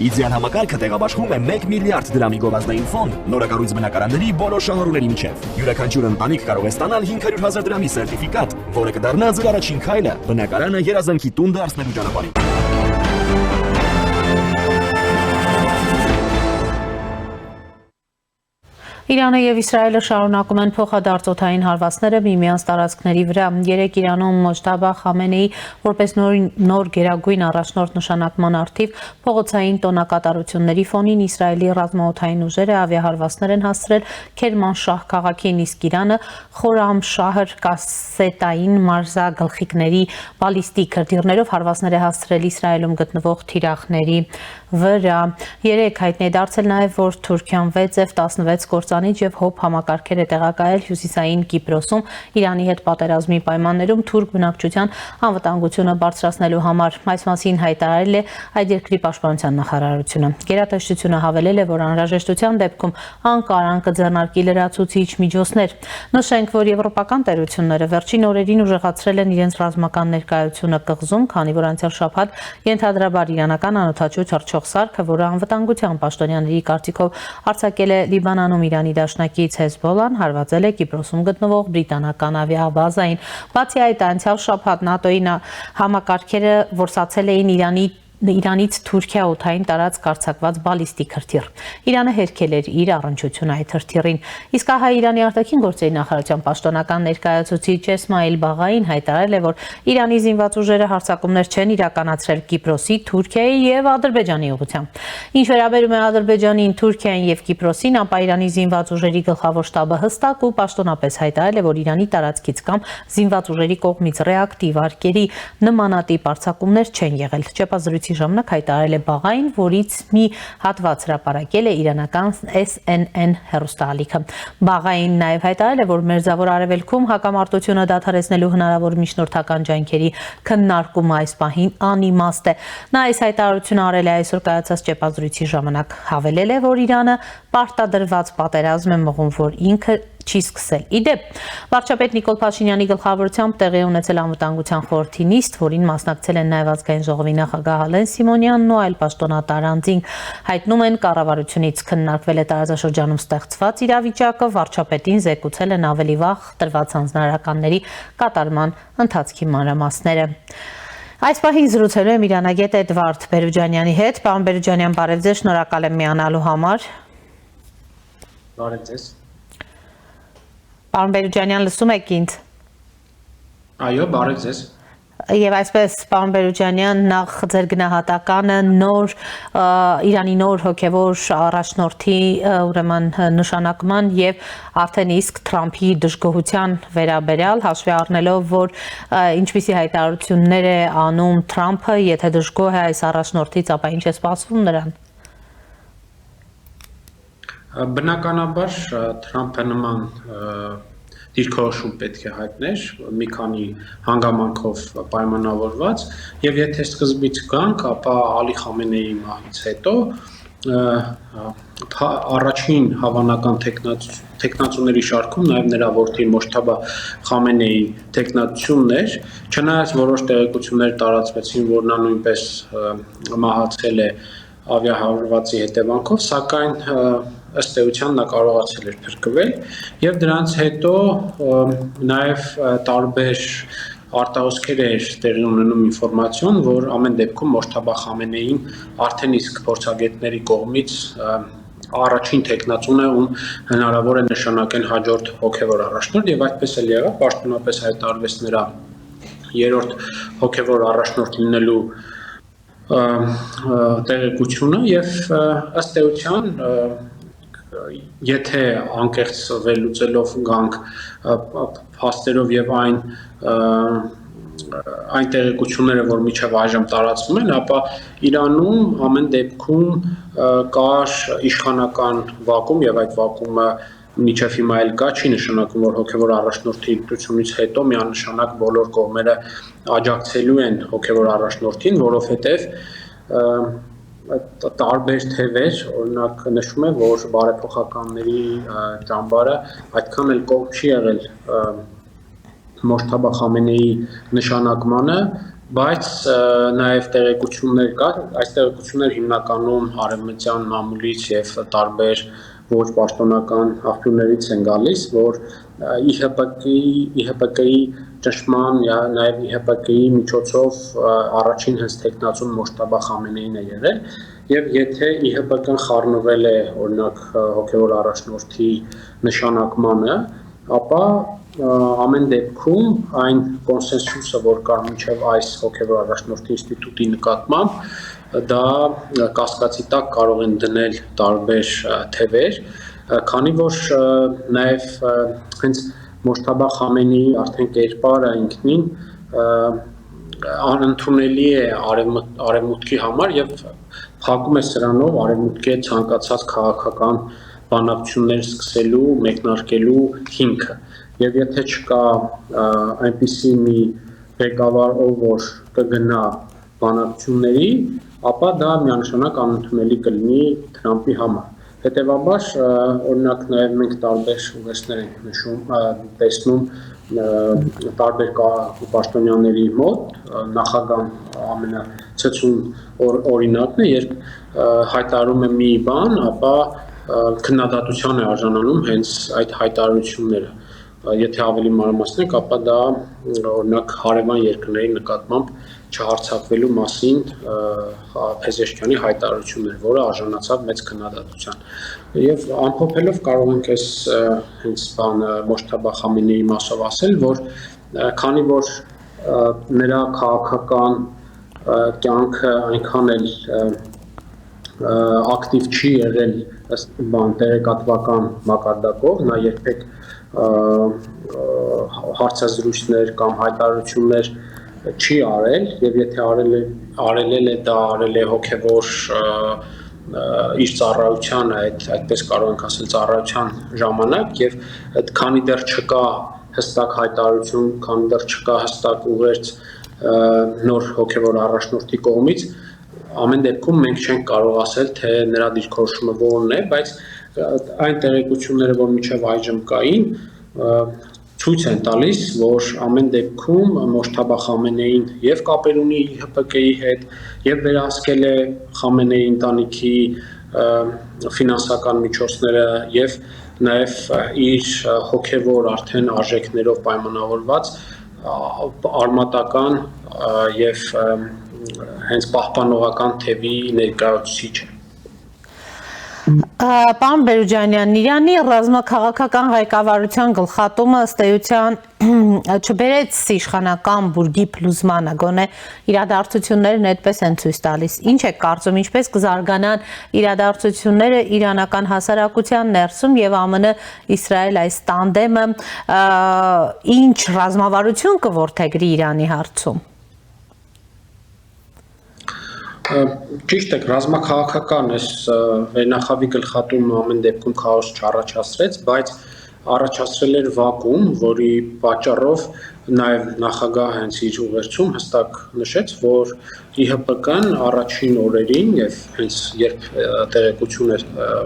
Իդեան համակարգը տեղաբաշխում է 1 միլիարդ դրամի գովազդային ֆոնդ նորակառույց բնակարանների բոլոր շահառուների միջև։ Յուրաքանչյուր ընտանիք կարող է ստանալ 500,000 դրամի սերտիֆիկատ, որը կդառնա ձեր առաջին քայլը բնակարանը երազանքի տուն դարձնելու ճանապարհին։ Իրանը եւ Իսրայելը շարունակում են փոխադարձօդային հարվածները միմյանց տարածքների վրա։ Երեկ Իրանում Մոջթաբա Խամենեի որպես նոր գերագույն առաջնորդ նշանակման առթիվ փողոցային տոնակատարությունների ֆոնին Իսրայելի ռազմաօդային ուժերը ավիահարվածներ են հասցրել Քերմանշահ քաղաքին, իսկ Իրանը Խորամշահր կասետային մարզագլխիկների բալիստիկ հրթիռներով հարվածներ է հասցրել Իսրայելում գտնվող թիրախների վրա։ Երեկ հայտնի է դարձել նաև, որ Թուրքիան 6 F-16 կործանիչ եւ հոբ համակարգեր է տեղակայել հյուսիսային Կիպրոսում Իրանի հետ պատերազմի պայմաններում թուրք բնակչության անվտանգությունը բարձրացնելու համար։ Այս մասին հայտարարել է այդ երկրի պաշտպանության նախարարությունը։ Գերատեսչությունը հավելել է, որ անհրաժեշտության դեպքում Անկարան կձեռնարկի լրացուցիչ միջոցներ։ Նշենք, որ եվրոպական տերությունները վերջին օրերին ուժեղացրել են իրենց ռազմական ներկայությունը կղզում, քանի որ անցյալ շաբաթ ենթադրաբար իրանական անօդաչու թռչող սարքը, որը անվտանգության պաշտոնյաների կարծիքով արձակել է Լիբանանում Իրանի դաշնակից Հեզբոլլան, հարվածել է Կիպրոսում գտնվող բրիտանական ավիաբազային։ Բացի այդ, անցյալ շաբաթ ՆԱՏՕ-ի համակարգերը որսացել էին Իրանից Թուրքիա օդային տարածք արձակված բալիստիկ հրթիռ։ Իրանը հերքել էր իր առնչությունը այդ հրթիռին։ Իսկ ահա Իրանի արտաքին գործերի նախարարության պաշտոնական ներկայացուցիչ Էսմայիլ Բաղային հայտարարել է, որ Իրանի զինված ուժերը հարձակումներ չեն իրականացրել Կիպրոսի, Թուրքիայի եւ Ադրբեջանի ուղղությամբ։ Ինչ վերաբերում է Ադրբեջանին, Թուրքիային եւ Կիպրոսին, ապա Իրանի զինված ուժերի գլխավոր շտաբը հստակ ու պաշտոնապես հայտարարել է, որ Իրանի տարածքից կամ զինված ուժերի կողմից ռեակտիվ արկերի նմանատիպ արձակումներ չեն եղել։ Չեպազրույցի ժամանակ հայտարարել է Բաղային, որից մի հատված հրապարակել է իրանական SNN հեռուստաալիքը։ Բաղային նաև հայտարարել է, որ Մերձավոր Արևելքում հակամարտությունը դադարեցնելու հնարավոր միջնորդական ջանքերի քննարկումը այս պահին անիմաստ է։ Նա այս հայտարարությունը արել է այսօր կայացած ճեպազրույցի ժամանակ, հավելել է, որ Իրանը պարտադրված պատերազմ է մղում, որ ինքը չի սկսել։ Իդեպ, վարչապետ Նիկոլ Փաշինյանի գլխավորությամբ տեղի ունեցել անվտանգության խորհրդի նիստ, որին մասնակցել են նաև ազգային ժողովի նախագահ Ալեն Սիմոնյանն ու այլ պաշտոնատար անձինք։ Հայտնում են, կառավարությունից քննարկվել է տարածաշրջանում ստեղծված իրավիճակը, վարչապետին զեկուցել են ավելի վաղ տրված հանձնարարականների կատարման ընթացքի մանրամասները։ Այս պահին զրուցելու եմ իրանագետ Էդվարդ Բերուջանյանի հետ։ Պարոն Բերուջանյան, բարև ձեզ, շնորհակալ եմ միանալու համար։ Բարև ձեզ։ Պարոն Բերուջանյան, լսում եք ինձ։ Այո, բարև ձեզ։ Եվ այսպես, պարոն Բերուջանյան, նախ ձեր գնահատականը Իրանի նոր հոգևոր առաջնորդի ուրեմն նշանակման եւ արդեն իսկ Թրամփի դժգոհության վերաբերյալ, հաշվի առնելով, որ ինչպիսի հայտարարություններ է անում Թրամփը, եթե դժգոհ է այս առաջնորդից, ապա ինչ է սպասվում նրան։ Բնականաբար Թրամփը նման դիրքորոշում պետք է հայտներ, մի քանի հանգամանքով պայմանավորված, եւ եթե սկզբից գանք, ապա Ալի Խամենեիի մահից հետո առաջին հավանական տեխնացուների շարքում նաև նրա որդի Մոջթաբա Խամենեիի տեխնացությունն էր, չնայած որոշ տեղեկություններ տարածվեցին, որ նա նույնպես մահացել է ավիահարվածի հետևանքով, սակայն ըստ էության նա կարողացել էր փրկվել եւ դրանց հետո նաեւ տարբեր արտահոսքեր էր տեղի ունենում ինֆորմացիոն, որ ամեն դեպքում Մոջթաբա Խամենեին արդեն իսկ փորձագետների կողմից առաջին տեխնացուն է, ում հնարավոր է նշանակեն հաջորդ հոգևոր առաջնորդ եւ այդպես էլ եղավ, պաշտոնապես հայտարարվեց նրա երրորդ հոգևոր առաջնորդ լինելու տեղեկությունը եւ ըստ էության եթե անկեղծ վերլուծելով գանք փաստերով եւ այն տեղեկությունները, որ միջև այժմ տարածվում են, ապա Իրանում ամեն դեպքում կար իշխանական վակուում եւ այդ վակուումը միջև հիմա էլ կա, չի նշանակում, որ հոգևոր առաջնորդի ընտրությունից հետո միանշանակ բոլոր կողմերը աջակցելու են հոգևոր առաջնորդին, որովհետեւ տարբեր թևեր, օրինակ նշում է, որ բարեփոխականների ճամբարը այդքան էլ կողմ չի եղել Մոջթաբա Խամենեիի նշանակմանը, բայց նաև տեղեկություններ կար, այս տեղեկությունները հիմնականում արևմտյան մամուլից եւ տարբեր ոչ պաշտոնական աղբյուրներից են գալիս, որ ԻՀՊԿ-ի ճշմարան, նաև ԻՀՊԿ-ի միջոցով առաջին հենց տեխնացուն Մոջթաբա Խամենեին է եղել, եւ եթե ԻՀՊԿ-ն խառնվել է օրինակ հոգեվոր առաջնորդի նշանակմանը, ապա ամեն դեպքում այն կոնսենսուսը, որ կար մինչև այս հոգեվոր առաջնորդի ինստիտուտի նկատմամբ, դա կասկածի տակ կարող են դնել տարբեր թևեր, քանի որ նաև հենց Մոջթաբա Խամենեի արդեն կերպարը ինքնին անընդունելի է արևմուտքի համար եւ փակում է սրանով արևմուտքի ցանկացած քաղաքական բանակցություններ սկսելու, մեկնարկելու հիմքը։ Եվ եթե չկա այնպիսի մի ղեկավար, ով որ կգնա բանակցությունների, ապա դա միանշանակ անընդունելի կլինի Թրամփի համար։ Հետևաբար, օրինակ նաև մենք տարբեր ուղերձներ ենք տեսնում տարբեր պաշտոնյաների մոտ, նախագահան ամենացեցուն օրինակն է, երբ հայտարարում է մի բան, ապա քննադատության է արժանանում հենց այդ հայտարարությունները։ Եթե ավելի մանրամասնենք, ապա դա օրինակ հարևան երկրների նկատմամբ չհարձակվելու մասին Փեզեշքյանի հայտարարություններ, որը արժանացավ մեծ քննադատության։ Եվ ամփոփելով կարող ենք այս հենց բանը Մոջթաբա Խամենեիի մասով ասել, որ քանի որ նրա քաղաքական կյանքը այնքան էլ ակտիվ չի եղել ըստ տեղեկատվական մակարդակով, նա երբեք հարցազրույցներ կամ հայտարարություններ չի արել, եւ եթե արել է դա արել է հոգեվոր իր ծառայության, այդպես կարող ենք ասել ծառայության ժամանակ, եւ քանի դեռ չկա հստակ հայտարարություն, քանի դեռ չկա հստակ ուղերձ նոր հոգեվոր առաջնորդի կողմից, ամեն դեպքում մենք չենք կարող ասել, թե նրա դիրքորոշումը որն է, բայց այն տեղեկությունները, որ մինչև այժմ կային, ցույց են տալիս, որ ամեն դեպքում Մոջթաբա Խամենեին եւ կապեր ունի ԻՀՊԿ-ի հետ, եւ վերահսկել է Խամենեի ընտանիքի ֆինանսական միջոցները եւ նաեւ իր հոգեվոր արդեն արժեքներով պայմանավորված արմատական եւ հենց պահպանողական թևի ներկայացուցիչ է։ Պարոն Բերուջանյան, Իրանի ռազմաքաղաքական ղեկավարության գլխատումը ըստ էության չբերեց իշխանական բուրգի փլուզմանը, գոնե իրադարձություններն այդպես են ցույց տալիս։ Ինչ է կարծում, ինչպես կզարգանան իրադարձությունները իրանական հասարակության ներսում եւ ԱՄՆ-Իսրայել այս տանդեմը ինչ ռազմավարություն կորդեգրի Իրանի հարցում։ Ճիշտ է, ռազմաքաղաքական այս վերնախավի գլխատումը ամեն դեպքում քաոս չառաջացրեց, բայց առաջացրել էր վակուում, որի պատճառով նաև նախագահը հենց իր ուղերձում հստակ նշեց, որ ԻՀՊԿ-ն առաջին օրերին եւ հենց երբ տեղեկություն էր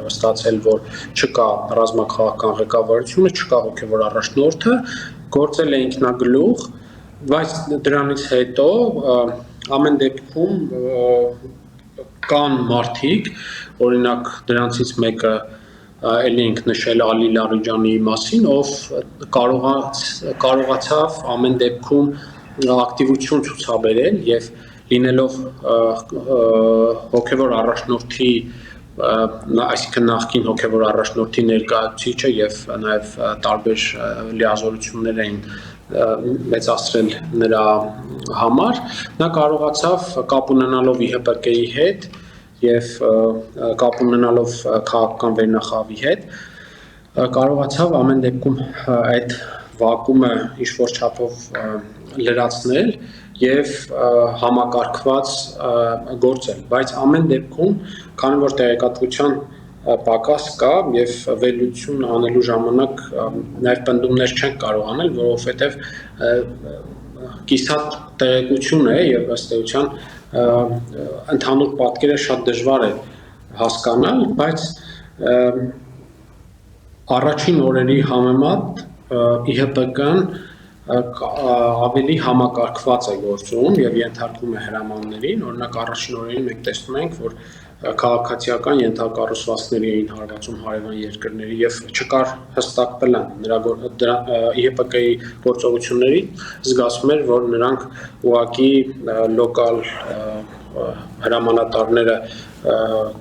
ստացել, որ չկա ռազմաքաղաքական ղեկավարությունը, չկա հոգեվոր առաջնորդը, գործել է ինքնագլուխ, բայց դրանից հետո ամեն դեպքում կան մարդիկ, օրինակ դրանցից մեկը էլի ենք նշել Ալի Լարիջանի մասին, ով կարողացավ ամեն դեպքում ակտիվություն ցուցաբերել եւ լինելով հոգեվոր առաջնորդի, այսինքն նախկին հոգեվոր առաջնորդի ներկայացուցիչը եւ նաեւ տարբեր լիազորություններ էին մեծացրել նրա համար, նա կարողացավ կապ ունենալով ԻՀՊԿ-ի հետ եւ կապ ունենալով քաղաքական վերնախավի հետ, կարողացավ ամեն դեպքում այդ վակուումը ինչ-որ չափով լրացնել եւ համակարգված գործել, բայց ամեն դեպքում, քանի որ տեղեկատվության պակաս կա եւ վերլուծություն անելու ժամանակ նաեւ պնդումներ չեն կարող անել, որովհետեւ կիսատ տեղեկություն է եւ ըստ էության ընդհանուր պատկերը շատ դժվար է հասկանալ, բայց առաջին օրերի համեմատ ԻՀՊԿ-ն ավելի համակարգված է գործում եւ ենթարկվում է հրամաններին, օրինակ առաջին օրերին մենք տեսնում ենք, որ քաղաքացիական ենթակառուցվածքների էին հարվածում հարևան երկրների եւ չկար հստակ պլան նրա ԻՀՊԿ-ի գործողությունների զգացվում էր, որ նրանք ուղղակի լոկալ հրամանատարները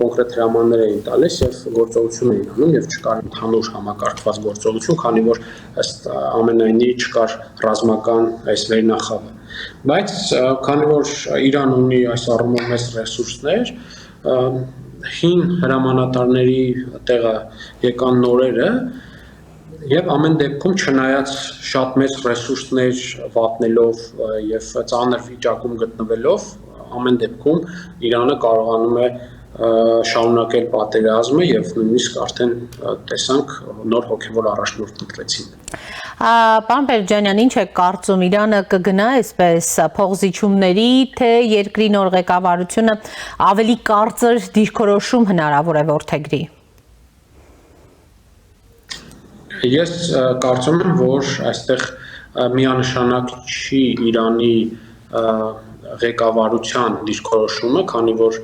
կոնկրետ հրամաններ էին տալիս եւ գործողություն էին անում եւ չկար ընդհանուր համակարգված գործողություն, քանի որ ըստ ամենայնի չկար ռազմական այս վերնախավը։ Բայց քանի որ Իրան ունի այս առումով մեծ ռեսուրսներ, հին հրամանատարների տեղը եկան նորերը եւ ամեն դեպքում չնայած շատ մեծ ռեսուրսներ վատնելով եւ ծանր վիճակում գտնվելով ամեն դեպքում Իրանը կարողանում է շարունակել պատերազմը եւ նույնիսկ արդեն տեսանք նոր հոգեվոր առաջնորդ ընտրեցին։ Պարոն Պերուջանյան, ինչ է կարծում, Իրանը կգնա այսպես փողզիչումների, թե երկրի նոր ղեկավարությունը ավելի կարծր դիրքորոշում հնարավոր է որդեգրի։ Ես կարծում եմ, որ այստեղ միանշանակ չի Իրանի ղեկավարության դիրքորոշումը, քանի որ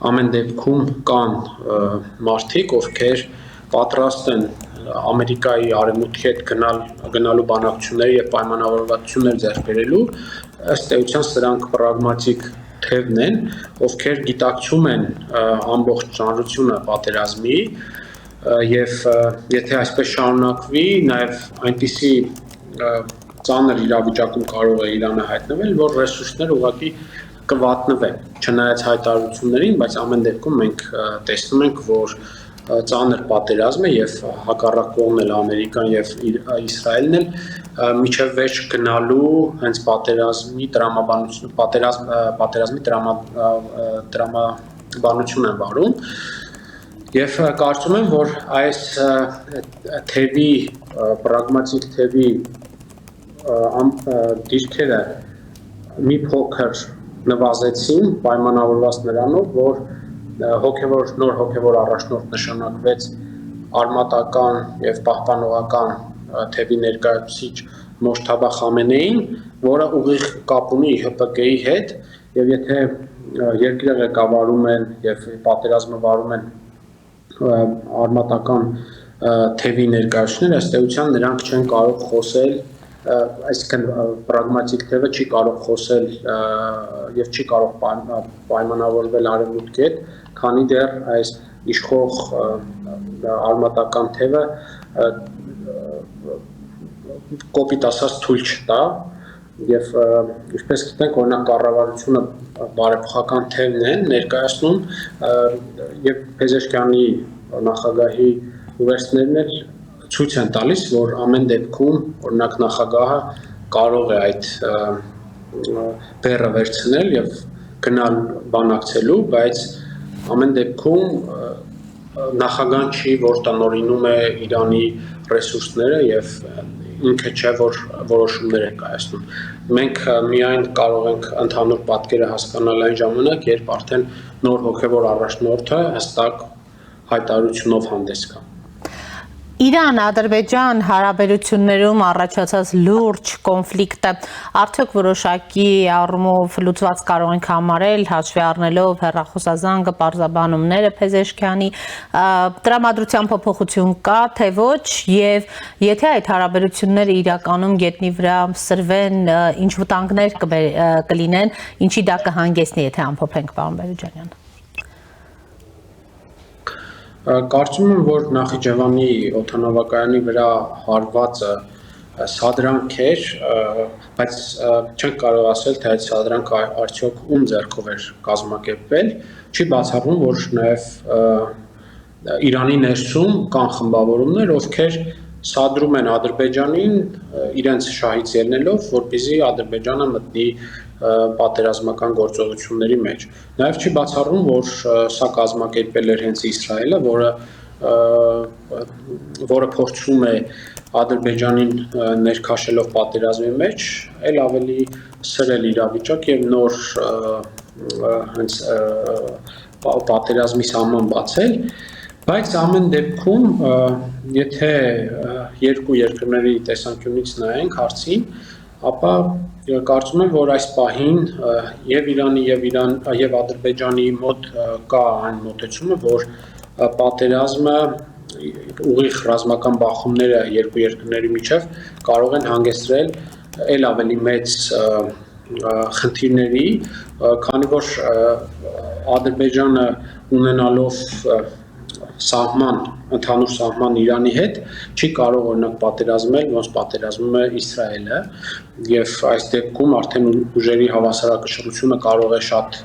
ամեն դեպքում կան մարդիկ, ովքեր պատրաստ են Ամերիկայի արևմուտքի հետ գնալու բանակցությունների եւ պայմանավորվածություններ ձեռք բերելու, ըստ էության սրանք պրագմատիկ թևն են, ովքեր գիտակցում են ամբողջ ծանրությունը պատերազմի եւ եթե այսպես շարունակվի, նաեւ այնպիսի ծանր իրավիճակում կարող է Իրանը հայտնվել, որ ռեսուրսները ուղղակի կվատնվեն, չնայած հայտարարություններին, բայց ամեն դեպքում մենք տեսնում ենք, որ ծանր պատերազմ է եւ հակառակ կողմն էլ Ամերիկան եւ Իսրայելն էլ միջև վերջ գնալու հենց պատերազմի տրամաբանություն, պատերազմի տրամաբանություն են վարում եւ կարծում եմ, որ այս թևի պրագմատիկ թևի դիրքերը մի փոքր նվազեցին պայմանավորված նրանով, որ նոր հոգևոր առաջնորդ նշանակվեց արմատական եւ պահպանողական թևի ներկայացուցիչ Մոջթաբա Խամենեին, որը ուղիղ կապ ունի ԻՀՊԿ-ի հետ եւ եթե երկրը ղեկավարում են եւ պատերազմը վարում են արմատական թևի ներկայացուցիչներ, ըստ էության նրանք չեն կարող խոսել, այսինքն պրագմատիկ թևը չի կարող խոսել եւ չի կարող պայմանավորվել արևմուտքի հետ, քանի դեռ այս իշխող արմատական թևը կոպիտ ասած թույլ չտա եւ ինչպես գիտենք օրինակ կառավարությունը բարեփոխական թևն են ներկայացնում եւ Փեզեշքյանի նախագահի ուղերձներն էլ ցույց են տալիս, որ ամեն դեպքում օրինակ նախագահը կարող է այդ բեռը վերցնել եւ գնալ բանակցելու, բայց ամեն դեպքում նախագահան չի, որ տնօրինում է Իրանի ռեսուրսները եւ ինքը չէ, որ որոշումներ է կայացնում։ Մենք միայն կարող ենք ընդհանուր պատկերը հասկանալ այն ժամանակ, երբ արդեն նոր հոգևոր առաջնորդը հստակ հայտարարությունով հանդես գա։ Իրան-Ադրբեջան հարաբերություններում առաջացած լուրջ կոնֆլիկտը արդյոք որոշակի առումով լուծված կարող ենք համարել, հաշվի առնելով հեռախոսազանգը, պարզաբանումները Փեզեշքյանի, տրամադրության փոփոխություն կա, թե ոչ, եւ եթե այդ հարաբերությունները իրականում գետնի վրա սրվեն, ինչ վտանգներ կլինեն, ինչի դա կհանգեցնի, եթե ամփոփենք, պարոն Պերուջանյան։ Կարծում եմ, որ Նախիջևանի օդանավակայանի վրա հարվածը սադրանք էր, բայց չենք կարող ասել, թե այդ սադրանքը արդյոք ում ձեռքով էր կազմակերպվել, չի բացառվում, որ նաև Իրանի ներսում կան խմբավորումներ, ովքեր սադրում են Ադրբեջանին իրենց շահից ելնելով, որպեսզի Ադրբեջանը մտնի պատերազմական գործողությունների մեջ։ Նաև չի բացառվում, որ սա կազմակերպել էր հենց Իսրայելը, որը փորձում է Ադրբեջանին ներքաշելով պատերազմի մեջ, այլ ավելի սրել իրավիճակ եւ նոր հենց պատերազմի սահման բացել, բայց ամեն դեպքում, եթե երկու երկրների տեսանկյունից նայենք հարցին, ապա կարծում եմ, որ այս պահին եւ Իրանի եւ Ադրբեջանի մոտ կա այն մոտեցումը, որ պատերազմը ուղիղ ռազմական բախումները երկու երկրների միջև կարող են հանգեցրել ել ավելի մեծ խնդիրների, քանի որ Ադրբեջանը ունենալով ընդհանուր սահման Իրանի հետ չի կարող օրինակ պատերազմել, ոնց պատերազմում է Իսրայելը, եւ այս դեպքում արդեն ուժերի հավասարակշռությունը կարող է շատ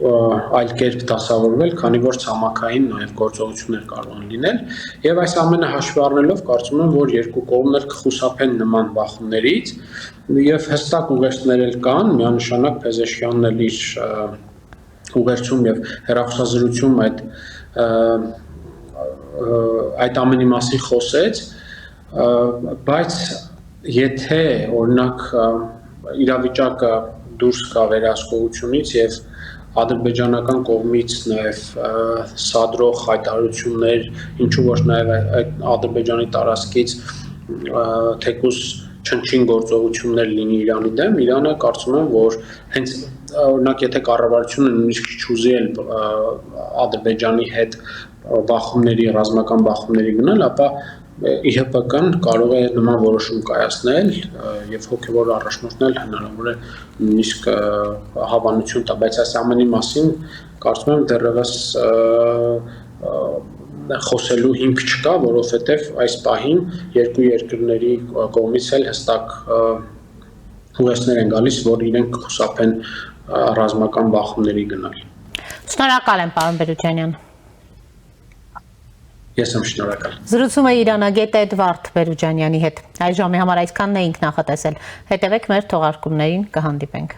այլ կերպ դասավորվել, քանի որ ցամաքային նաև գործողություններ կարող են լինել, եւ այս ամենը հաշվի առնելով կարծում եմ, որ երկու կողմներ կխուսափեն նման բախումներից, եւ հստակ ուղերձներ էլ կան, միանշանակ Փեզեշյանն էլ իր ուղերձում եւ հեռախոսազրույցում այդ ամենի մասին խոսեց, բայց եթե օրինակ իրավիճակը դուրս գա վերահսկողությունից եւ ադրբեջանական կողմից նաև սադրող հայտարարություններ, ինչու ոչ նաև այդ Ադրբեջանի տարածքից թեկուզ չնչին գործողություններ լինի Իրանի դեմ, Իրանը կարծում եմ, որ հենց օրինակ եթե կառավարությունը նույնիսկ չուզի էլ Ադրբեջանի հետ ռազմական բախումների գնալ, ապա ԻՀՊԿ-ն կարող է նման որոշում կայացնել եւ հոգեվոր առաջնորդն էլ հնարավոր է նույնիսկ հավանություն տա, բայց այս ամենի մասին կարծում եմ դեռևս խոսելու հիմք չկա, որովհետեւ այս պահին երկու երկրների կողմից էլ հստակ ուղերձներ են գալիս, որ իրենք կխուսափեն ռազմական բախումների գնալ։ Շնորհակալ եմ, պարոն Բերուջանյան։ Ես եմ շնորհակալ։ Զրուցումը իրանագետ Էդվարդ Բերուջանյանի հետ։ Այս ժամի համար այսքանն էինք նախատեսել։ Հետևեք մեր թողարկումներին, կհանդիպենք։